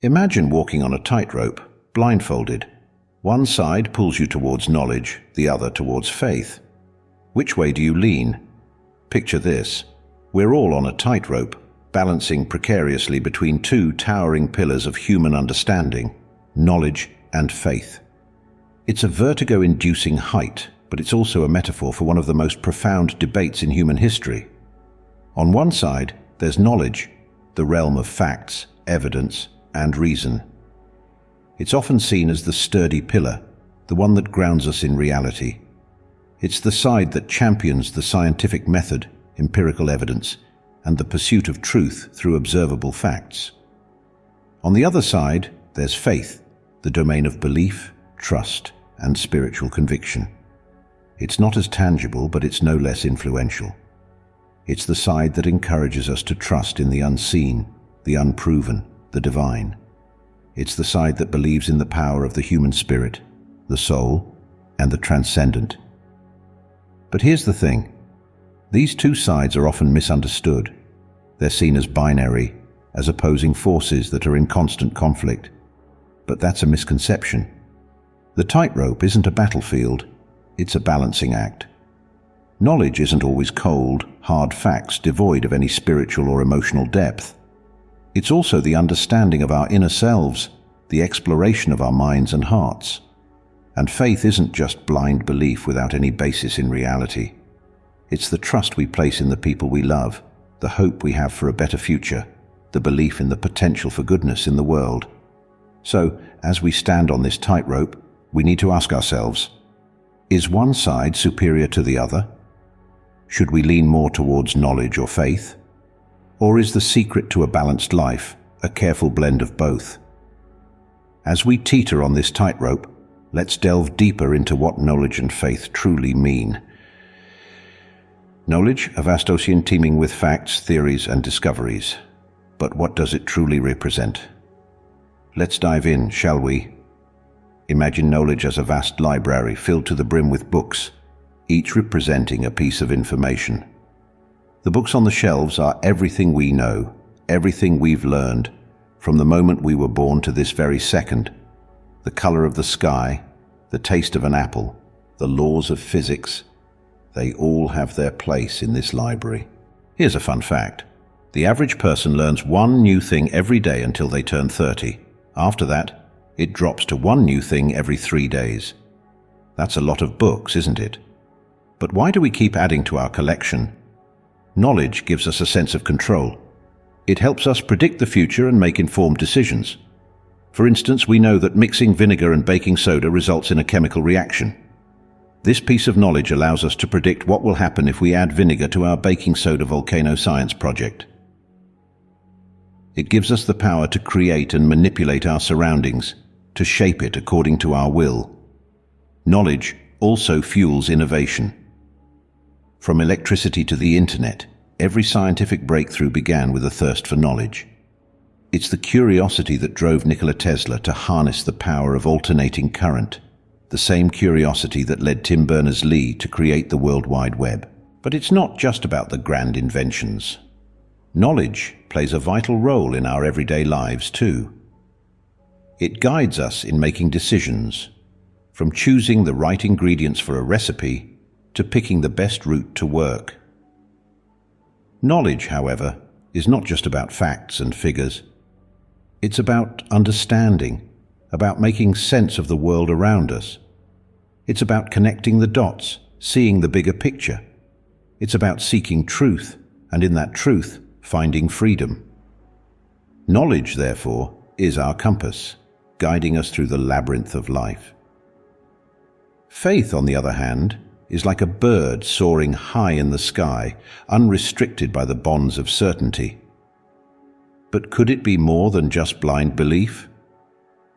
Imagine walking on a tightrope, blindfolded. One side pulls you towards knowledge, the other towards faith. Which way do you lean? Picture this. We're all on a tightrope, balancing precariously between two towering pillars of human understanding, knowledge and faith. It's a vertigo-inducing height, but it's also a metaphor for one of the most profound debates in human history. On one side, there's knowledge, the realm of facts, evidence, and reason. It's often seen as the sturdy pillar, the one that grounds us in reality. It's the side that champions the scientific method, empirical evidence, and the pursuit of truth through observable facts. On the other side, there's faith, the domain of belief, trust, and spiritual conviction. It's not as tangible, but it's no less influential. It's the side that encourages us to trust in the unseen, the unproven, the divine. It's the side that believes in the power of the human spirit, the soul, and the transcendent. But here's the thing. These two sides are often misunderstood. They're seen as binary, as opposing forces that are in constant conflict. But that's a misconception. The tightrope isn't a battlefield, it's a balancing act. Knowledge isn't always cold, hard facts devoid of any spiritual or emotional depth. It's also the understanding of our inner selves, the exploration of our minds and hearts. And faith isn't just blind belief without any basis in reality. It's the trust we place in the people we love, the hope we have for a better future, the belief in the potential for goodness in the world. So, as we stand on this tightrope, we need to ask ourselves, is one side superior to the other? Should we lean more towards knowledge or faith? Or is the secret to a balanced life a careful blend of both? As we teeter on this tightrope, let's delve deeper into what knowledge and faith truly mean. Knowledge, a vast ocean teeming with facts, theories, and discoveries. But what does it truly represent? Let's dive in, shall we? Imagine knowledge as a vast library filled to the brim with books, each representing a piece of information. The books on the shelves are everything we know, everything we've learned, from the moment we were born to this very second. The color of the sky, the taste of an apple, the laws of physics, they all have their place in this library. Here's a fun fact. The average person learns one new thing every day until they turn 30. After that, it drops to one new thing every 3 days. That's a lot of books, isn't it? But why do we keep adding to our collection? Knowledge gives us a sense of control. It helps us predict the future and make informed decisions. For instance, we know that mixing vinegar and baking soda results in a chemical reaction. This piece of knowledge allows us to predict what will happen if we add vinegar to our baking soda volcano science project. It gives us the power to create and manipulate our surroundings, to shape it according to our will. Knowledge also fuels innovation. From electricity to the internet, every scientific breakthrough began with a thirst for knowledge. It's the curiosity that drove Nikola Tesla to harness the power of alternating current, the same curiosity that led Tim Berners-Lee to create the World Wide Web. But it's not just about the grand inventions. Knowledge plays a vital role in our everyday lives too. It guides us in making decisions, from choosing the right ingredients for a recipe to picking the best route to work. Knowledge, however, is not just about facts and figures. It's about understanding, about making sense of the world around us. It's about connecting the dots, seeing the bigger picture. It's about seeking truth, and in that truth, finding freedom. Knowledge, therefore, is our compass, guiding us through the labyrinth of life. Faith, on the other hand, is like a bird soaring high in the sky, unrestricted by the bonds of certainty. But could it be more than just blind belief?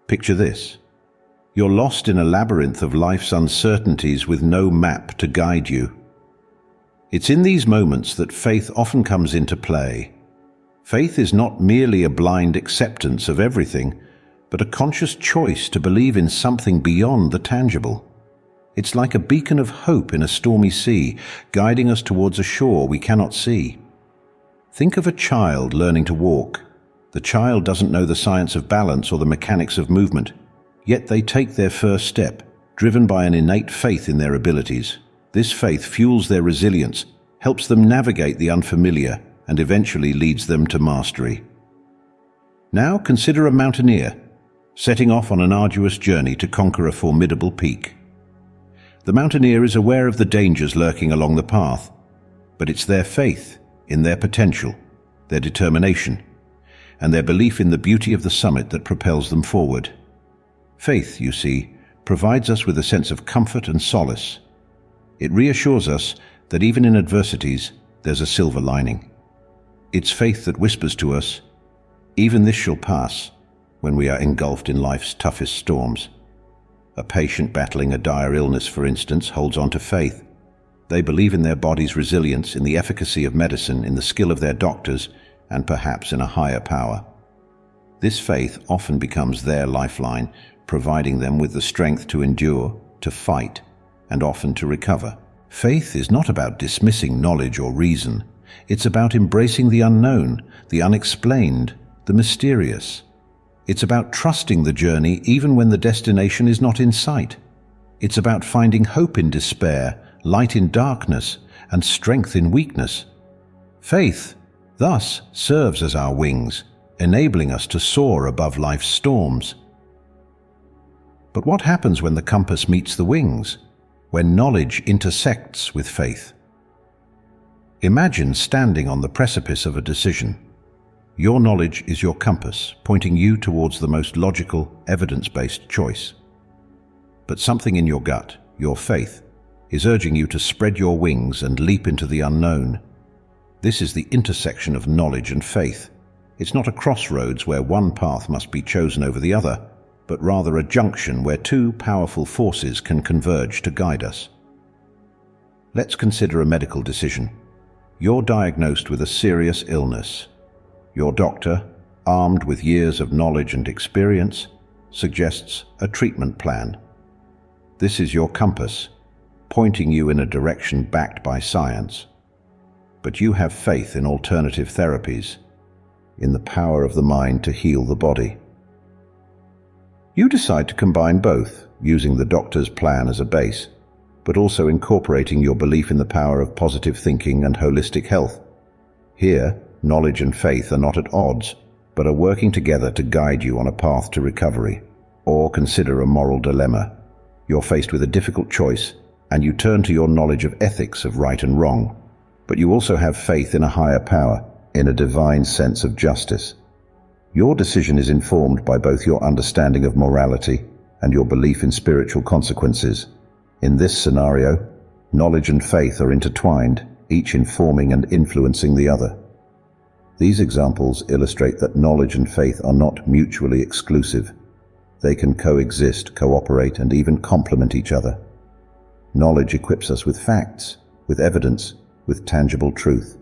Picture this. You're lost in a labyrinth of life's uncertainties with no map to guide you. It's in these moments that faith often comes into play. Faith is not merely a blind acceptance of everything, but a conscious choice to believe in something beyond the tangible. It's like a beacon of hope in a stormy sea, guiding us towards a shore we cannot see. Think of a child learning to walk. The child doesn't know the science of balance or the mechanics of movement, yet they take their first step, driven by an innate faith in their abilities. This faith fuels their resilience, helps them navigate the unfamiliar, and eventually leads them to mastery. Now consider a mountaineer, setting off on an arduous journey to conquer a formidable peak. The mountaineer is aware of the dangers lurking along the path, but it's their faith in their potential, their determination, and their belief in the beauty of the summit that propels them forward. Faith, you see, provides us with a sense of comfort and solace. It reassures us that even in adversities, there's a silver lining. It's faith that whispers to us, "Even this shall pass," when we are engulfed in life's toughest storms. A patient battling a dire illness, for instance, holds on to faith. They believe in their body's resilience, in the efficacy of medicine, in the skill of their doctors, and perhaps in a higher power. This faith often becomes their lifeline, providing them with the strength to endure, to fight, and often to recover. Faith is not about dismissing knowledge or reason. It's about embracing the unknown, the unexplained, the mysterious. It's about trusting the journey even when the destination is not in sight. It's about finding hope in despair, light in darkness, and strength in weakness. Faith, thus, serves as our wings, enabling us to soar above life's storms. But what happens when the compass meets the wings? When knowledge intersects with faith? Imagine standing on the precipice of a decision. Your knowledge is your compass, pointing you towards the most logical, evidence-based choice. But something in your gut, your faith, is urging you to spread your wings and leap into the unknown. This is the intersection of knowledge and faith. It's not a crossroads where one path must be chosen over the other, but rather a junction where two powerful forces can converge to guide us. Let's consider a medical decision. You're diagnosed with a serious illness. Your doctor, armed with years of knowledge and experience, suggests a treatment plan. This is your compass, pointing you in a direction backed by science. But you have faith in alternative therapies, in the power of the mind to heal the body. You decide to combine both, using the doctor's plan as a base, but also incorporating your belief in the power of positive thinking and holistic health. Here, knowledge and faith are not at odds, but are working together to guide you on a path to recovery. Or consider a moral dilemma. You're faced with a difficult choice, and you turn to your knowledge of ethics, of right and wrong. But you also have faith in a higher power, in a divine sense of justice. Your decision is informed by both your understanding of morality and your belief in spiritual consequences. In this scenario, knowledge and faith are intertwined, each informing and influencing the other. These examples illustrate that knowledge and faith are not mutually exclusive. They can coexist, cooperate, and even complement each other. Knowledge equips us with facts, with evidence, with tangible truth.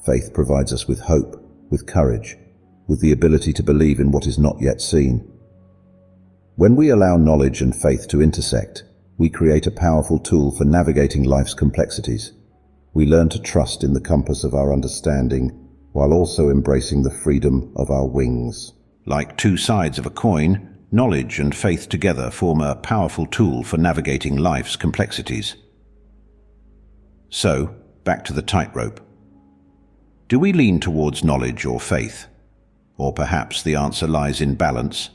Faith provides us with hope, with courage, with the ability to believe in what is not yet seen. When we allow knowledge and faith to intersect, we create a powerful tool for navigating life's complexities. We learn to trust in the compass of our understanding, while also embracing the freedom of our wings. Like two sides of a coin, knowledge and faith together form a powerful tool for navigating life's complexities. So, back to the tightrope. Do we lean towards knowledge or faith? Or perhaps the answer lies in balance?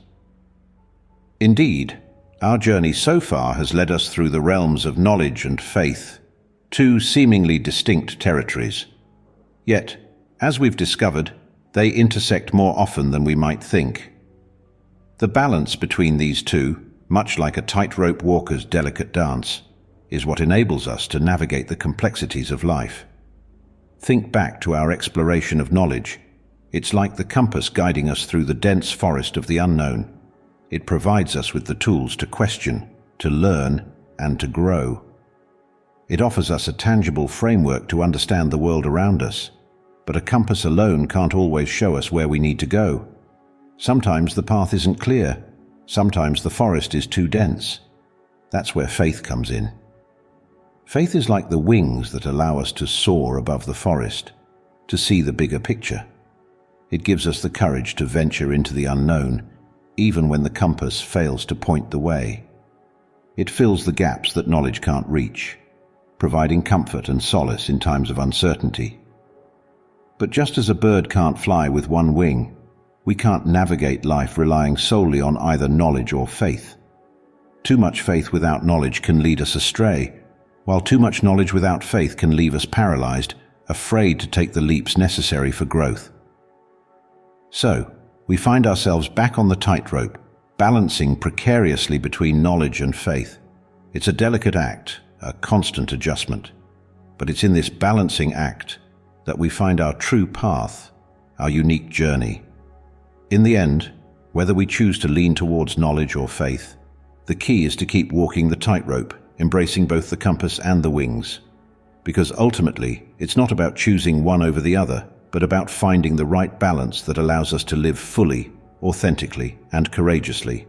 Indeed, our journey so far has led us through the realms of knowledge and faith, two seemingly distinct territories. Yet, as we've discovered, they intersect more often than we might think. The balance between these two, much like a tightrope walker's delicate dance, is what enables us to navigate the complexities of life. Think back to our exploration of knowledge. It's like the compass guiding us through the dense forest of the unknown. It provides us with the tools to question, to learn, and to grow. It offers us a tangible framework to understand the world around us. But a compass alone can't always show us where we need to go. Sometimes the path isn't clear. Sometimes the forest is too dense. That's where faith comes in. Faith is like the wings that allow us to soar above the forest, to see the bigger picture. It gives us the courage to venture into the unknown, even when the compass fails to point the way. It fills the gaps that knowledge can't reach, providing comfort and solace in times of uncertainty. But just as a bird can't fly with one wing, we can't navigate life relying solely on either knowledge or faith. Too much faith without knowledge can lead us astray, while too much knowledge without faith can leave us paralyzed, afraid to take the leaps necessary for growth. So, we find ourselves back on the tightrope, balancing precariously between knowledge and faith. It's a delicate act, a constant adjustment. But it's in this balancing act that we find our true path, our unique journey. In the end, whether we choose to lean towards knowledge or faith, the key is to keep walking the tightrope, embracing both the compass and the wings. Because ultimately, it's not about choosing one over the other, but about finding the right balance that allows us to live fully, authentically, and courageously.